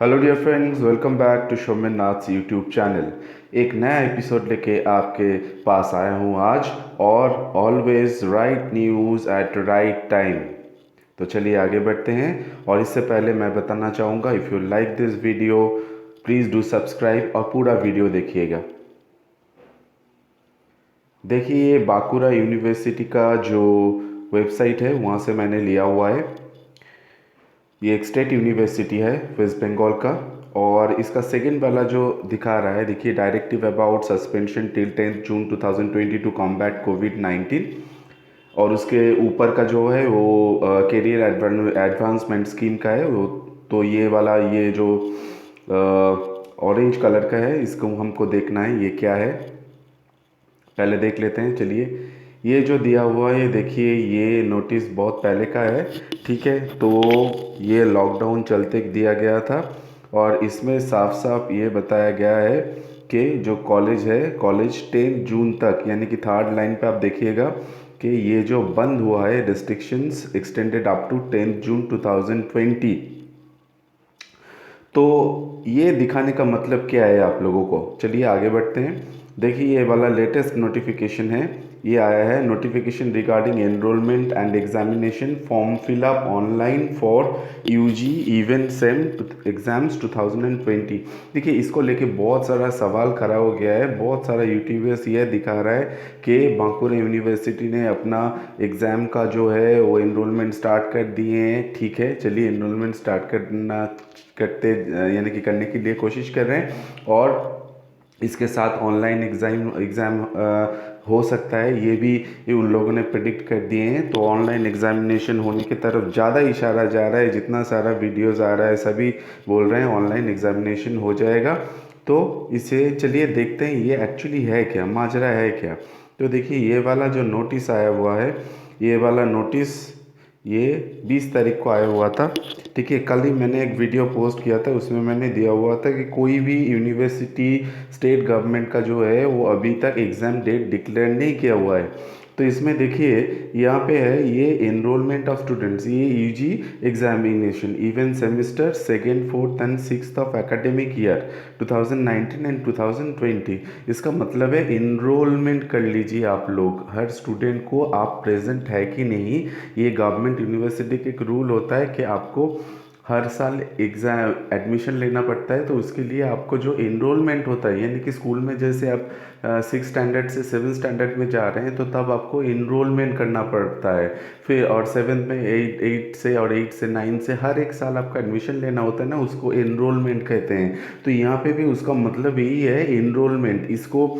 Hello dear friends, welcome back to Shomen Nath's YouTube channel. एक नया episode लेके आपके पास आया हूँ आज, और always right news eight right time. तो चलिए आगे बढ़ते हैं। और इससे पहले मैं बताना चाहूँगा, if you like this video please do subscribe और पूरा वीडियो देखिएगा। देखिए, ये बाकुरा यूनिवर्सिटी का जो वेबसाइट है वहाँ से मैंने लिया हुआ है। ये एक स्टेट यूनिवर्सिटी है वेस्ट बंगाल का। और इसका सेकंड वाला जो दिखा रहा है, देखिए, directive about suspension till 10 June 2020 to combat कोविड-19। और उसके ऊपर का जो है वो कैरियर एडवांसमेंट स्कीम का है वो। तो ये वाला, ये जो ऑरेंज कलर का है, इसको हमको देखना है ये क्या है। पहले देख लेते हैं, चलिए। ये जो दिया हुआ है, ये देखिए, ये नोटिस बहुत पहले का है। ठीक है, तो ये लॉकडाउन चलते दिया गया था। और इसमें साफ साफ ये बताया गया है कि जो कॉलेज है, कॉलेज 10 जून तक, यानी कि थर्ड लाइन पे आप देखिएगा कि ये जो बंद हुआ है, restrictions extended up to 10 June 2020। तो ये दिखाने का मतलब क्या है आप लोगों को, चलिए आगे बढ़ते हैं। देखिए, ये वाला लेटेस्ट नोटिफिकेशन है। ये आया है, notification regarding enrolment and examination form fill up online for UG even sem exams 2020। देखिए, इसको लेके बहुत सारा सवाल खड़ा हो गया है। बहुत सारा यूट्यूबर्स ये दिखा रहा है कि बांकुरा यूनिवर्सिटी ने अपना एग्ज़ाम का जो है वो एनरोलमेंट स्टार्ट कर दिए हैं। ठीक है, चलिए, एनरोलमेंट स्टार्ट करते यानी कि करने के लिए कोशिश कर रहे हैं। और इसके साथ ऑनलाइन एग्ज़ाम एग्ज़ाम हो सकता है, ये उन लोगों ने प्रिडिक्ट कर दिए हैं। तो ऑनलाइन एग्जामिनेशन होने की तरफ ज़्यादा इशारा जा रहा है। जितना सारा वीडियोज़ आ रहा है, सभी बोल रहे हैं ऑनलाइन एग्जामिनेशन हो जाएगा। तो इसे चलिए देखते हैं, ये एक्चुअली है क्या, माजरा है क्या। तो देखिए, ये वाला जो नोटिस आया हुआ है, ये वाला नोटिस ये 20 तारीख को आया हुआ था। ठीक है, कल ही मैंने एक वीडियो पोस्ट किया था, उसमें मैंने दिया हुआ था कि कोई भी यूनिवर्सिटी स्टेट गवर्नमेंट का जो है वो अभी तक एग्ज़ाम डेट डिक्लेयर नहीं किया हुआ है। तो इसमें देखिए, यहाँ पे है ये एनरोलमेंट ऑफ स्टूडेंट्स, ये UG examination even semester second fourth and sixth of academic year 2019 and 2020। इसका मतलब है एनरोलमेंट कर लीजिए आप लोग, हर स्टूडेंट को आप प्रेजेंट है कि नहीं। ये गवर्नमेंट यूनिवर्सिटी का एक रूल होता है कि आपको हर साल एग्ज़ाम एडमिशन लेना पड़ता है। तो उसके लिए आपको जो एनरोलमेंट होता है, यानी कि स्कूल में जैसे आप 6 स्टैंडर्ड से 7 स्टैंडर्ड में जा रहे हैं, तो तब आपको एनरोलमेंट करना पड़ता है। फिर और 7th में 8 से, और 8 से 9 से हर एक साल आपका एडमिशन लेना होता है ना, उसको एनरोलमेंट कहते हैं। तो यहाँ पे भी उसका मतलब यही है, एनरोलमेंट। इसको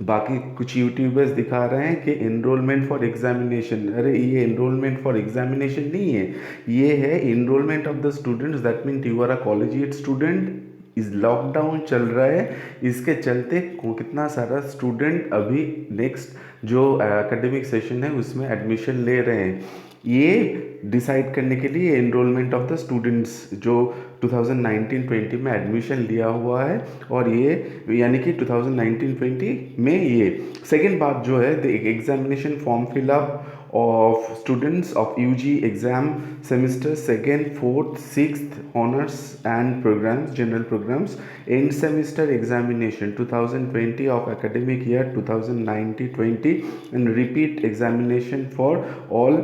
बाकी कुछ यूट्यूबर्स दिखा रहे हैं कि एनरोलमेंट फॉर एग्जामिनेशन। अरे, ये एनरोलमेंट फॉर एग्जामिनेशन नहीं है, ये है enrolment of the students. That mean you are a collegiate student. इस लॉकडाउन चल रहा है, इसके चलते कितना सारा स्टूडेंट अभी नेक्स्ट जो एकेडमिक सेशन है उसमें एडमिशन ले रहे हैं। ये डिसाइड करने के लिए एनरोलमेंट ऑफ द स्टूडेंट्स जो 2019-20 में एडमिशन लिया हुआ है, और ये यानी कि 2019-20 में ये सेकेंड बात जो है, the examination form fill up of students of UG exam semester second, fourth, sixth honors and programs, general programs, end semester examination 2020 of academic year 2019-20, and repeat examination for all,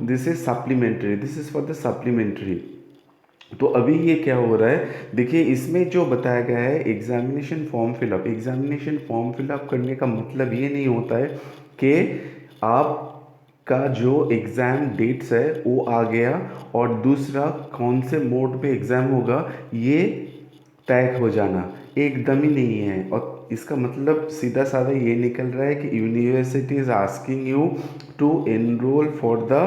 this is supplementary, this is for the supplementary। तो अभी ये क्या हो रहा है, देखिए, इसमें जो बताया गया है examination form fill up, examination form fill up करने का मतलब ये नहीं होता है कि आप का जो एग्ज़ाम डेट्स है वो आ गया, और दूसरा कौन से मोड पे एग्ज़ाम होगा ये तय हो जाना एकदम ही नहीं है। और इसका मतलब सीधा साधा ये निकल रहा है कि university is asking you to enrol for the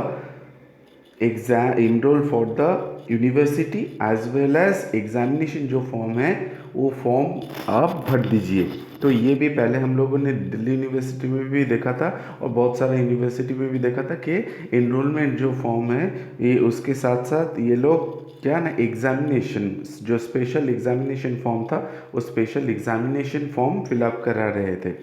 exam, enrol for the university as well as examination. जो फॉर्म है वो फॉर्म आप भर दीजिए। तो ये भी पहले हम लोगों ने दिल्ली यूनिवर्सिटी में भी देखा था, और बहुत सारा यूनिवर्सिटी में भी देखा था कि इनरोलमेंट जो फॉर्म है, ये उसके साथ साथ ये लोग क्या ना, एग्जामिनेशन जो स्पेशल एग्जामिनेशन फॉर्म था, वो स्पेशल एग्जामिनेशन फॉर्म फिलअप करा रहे थे,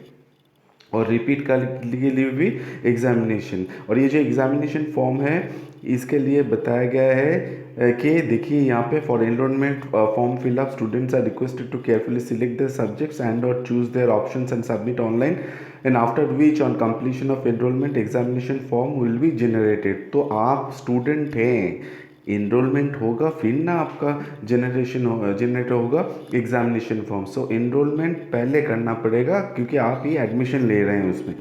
और रिपीट के लिए भी एग्जामिनेशन। और ये जो एग्जामिनेशन फॉर्म है इसके लिए बताया गया है कि देखिए यहाँ पे for enrollment form fill up students are requested to carefully select their subjects and और choose their options and submit online and after which on completion of enrollment examination form will be generated. तो आप student हैं, enrolment होगा फिर ना आपका generate होगा examination form. सो enrolment पहले करना पड़ेगा क्योंकि आप ही एडमिशन ले रहे हैं उसमें,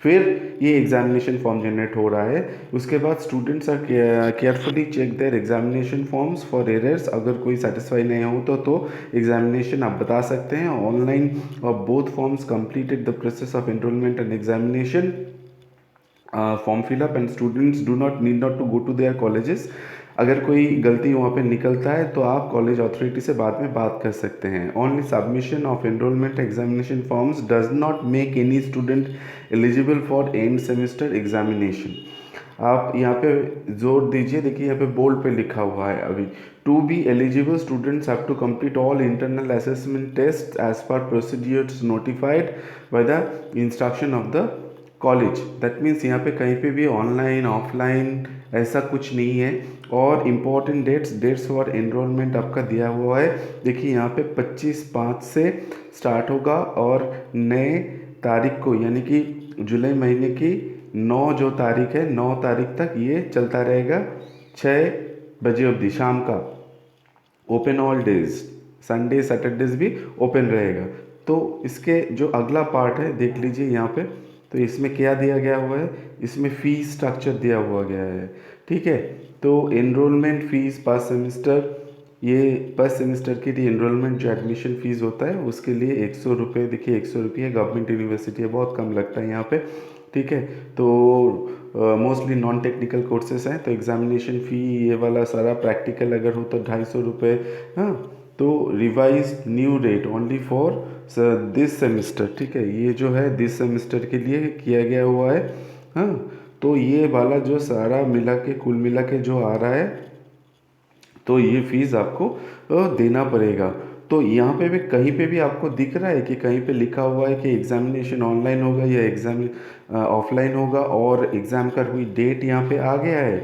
फिर ये एग्जामिनेशन फॉर्म जनरेट हो रहा है। उसके बाद students are carefully check their examination forms for errors. अगर कोई सेटिस्फाई नहीं हो तो एग्जामिनेशन आप बता सकते हैं ऑनलाइन और both forms completed the process of enrolment and examination form fill up and students do not need not to go to their colleges. अगर कोई गलती वहाँ पे निकलता है तो आप कॉलेज अथॉरिटी से बाद में बात कर सकते हैं। Only submission of enrollment examination forms does not make any student eligible for end semester examination. आप यहाँ पे जोर दीजिए, देखिए यहाँ पे बोल्ड पे लिखा हुआ है अभी, to be eligible students have to complete all internal assessment test as per procedures notified by the instruction of the college. That means यहाँ पे कहीं पे भी ऑनलाइन ऑफलाइन ऐसा कुछ नहीं है। और इम्पॉर्टेंट डेट्स फॉर एनरोलमेंट आपका दिया हुआ है। देखिए यहाँ पे 25/5 से स्टार्ट होगा और नए तारीख को यानी कि जुलाई महीने की 9 जो तारीख है 9 तारीख तक ये चलता रहेगा 6 बजे अवधि शाम का। Open all days, Sunday Saturdays भी ओपन रहेगा। तो इसके जो अगला पार्ट है देख लीजिए यहाँ पे, तो इसमें क्या दिया गया हुआ है, इसमें फ़ीस स्ट्रक्चर दिया हुआ गया है। ठीक है, तो एनरोलमेंट फ़ीस पर सेमेस्टर, ये पर सेमेस्टर के लिए एनरोलमेंट जो एडमिशन फ़ीस होता है उसके लिए 100 रुपये, देखिए 100 रुपये गवर्नमेंट यूनिवर्सिटी है, बहुत कम लगता है यहाँ पे। ठीक है, तो मोस्टली नॉन टेक्निकल कोर्सेज हैं तो एग्जामिनेशन फ़ी ये वाला सारा प्रैक्टिकल अगर हो तो 250 रुपये। हाँ, तो revise new rate only for this semester. ठीक है, ये जो है दिस सेमेस्टर के लिए किया गया हुआ है। हाँ, तो ये वाला जो सारा मिला के कुल मिला के जो आ रहा है तो ये फीस आपको देना पड़ेगा। तो यहाँ पे भी कहीं पे भी आपको दिख रहा है कि कहीं पे लिखा हुआ है कि एग्जामिनेशन ऑनलाइन होगा या एग्जाम ऑफलाइन होगा और एग्ज़ाम का कोई डेट यहाँ पे आ गया है।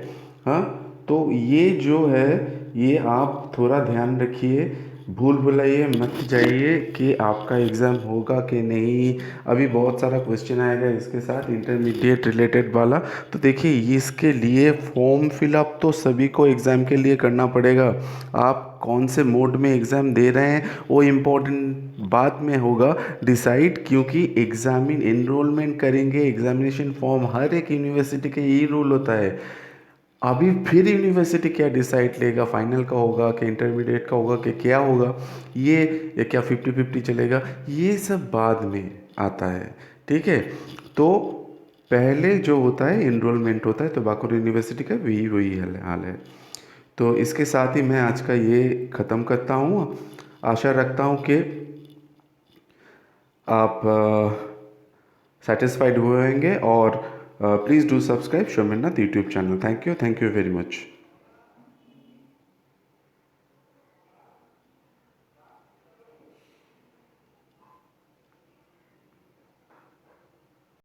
हाँ, तो ये जो है ये आप थोड़ा ध्यान रखिए, भूल भुलाइए मत जाइए कि आपका एग्ज़ाम होगा कि नहीं। अभी बहुत सारा क्वेश्चन आएगा इसके साथ इंटरमीडिएट रिलेटेड वाला। तो देखिए इसके लिए फॉर्म फिलअप तो सभी को एग्ज़ाम के लिए करना पड़ेगा। आप कौन से मोड में एग्ज़ाम दे रहे हैं वो इम्पोर्टेंट बाद में होगा डिसाइड, क्योंकि एग्जामिन एनरोलमेंट करेंगे एग्जामिनेशन फॉर्म हर एक यूनिवर्सिटी का यही रूल होता है। अभी फिर यूनिवर्सिटी क्या डिसाइड लेगा, फाइनल का होगा कि इंटरमीडिएट का होगा कि क्या होगा, ये या क्या 50-50 चलेगा, ये सब बाद में आता है। ठीक है, तो पहले जो होता है इनरोलमेंट होता है तो बाकुर यूनिवर्सिटी का वही हाल है। तो इसके साथ ही मैं आज का ये ख़त्म करता हूँ। आशा रखता हूँ कि आप सेटिस्फाइड हुए होंगे और please do subscribe Shominath YouTube channel. Thank you very much.